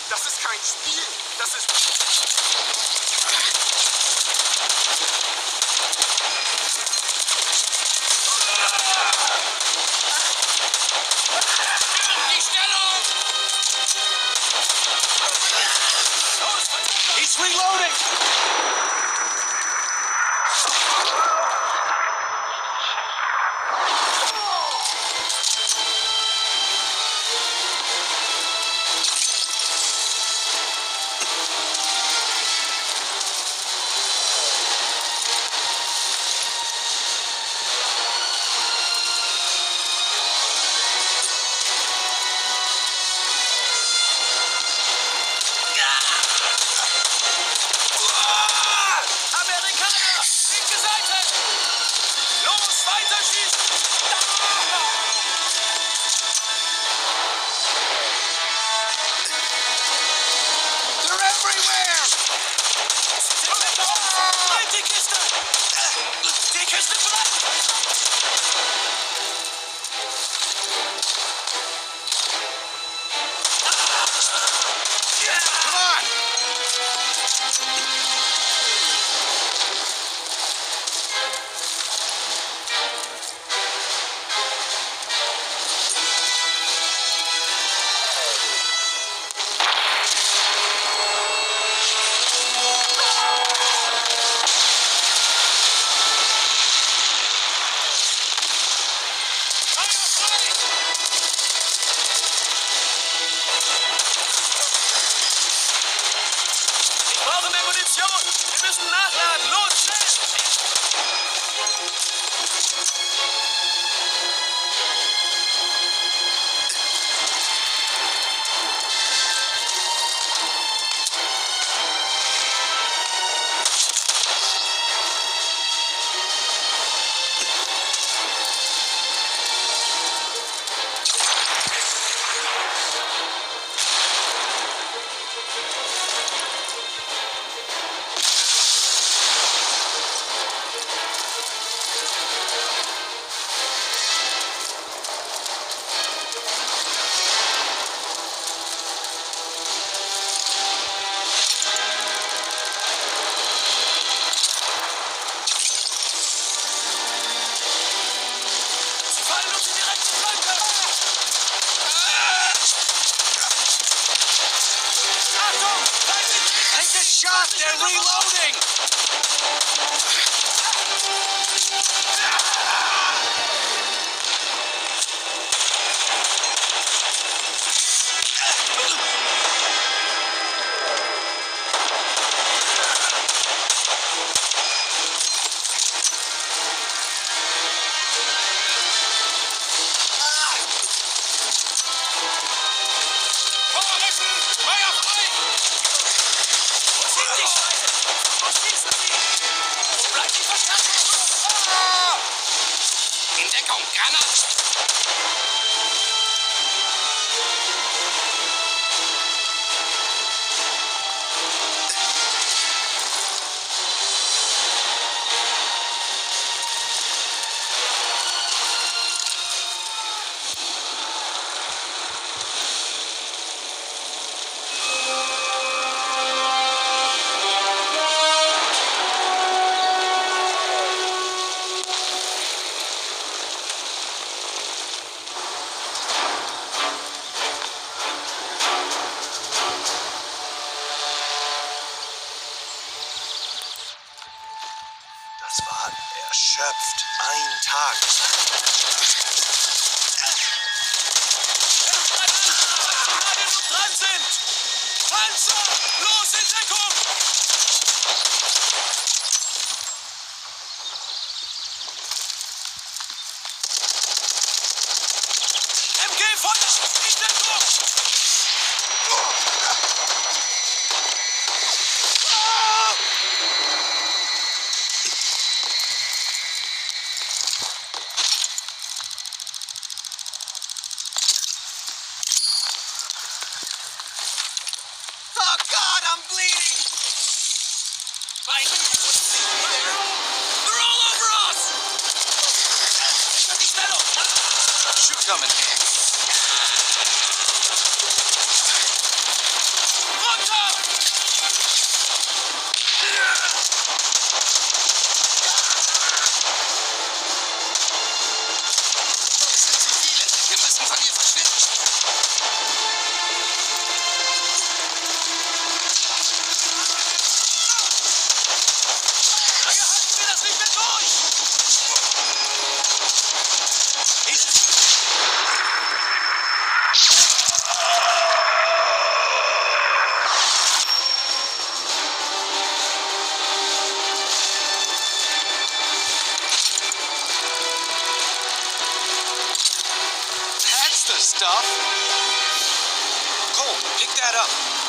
Das ist kein Spiel. Das ist... Die Stellung! He's reloading! Amerikaner! Linke Seite! Los, weiter schießen! They're everywhere! Halt die Kiste! Die Kiste bleibt! Come on! Ich brauche mehr Munition! Wir müssen nachladen! Los, schnell! Sie fallen uns in die rechte Flanke! Achtung! Take a shot! They're reloading! Vorrücken! Feuer frei! Wo sind die Scheiße? Wo schießen sie? Wo bleibt die Verstärkung? In Deckung, Granat! Das war erschöpft. Ein Tag. Gerade noch dran sind! Panzer! Los in Deckung! MG Feuer! In Deckung! Oh God, I'm bleeding! They're all over us! Die Stellung! Shoot coming. off. Cole, pick that up.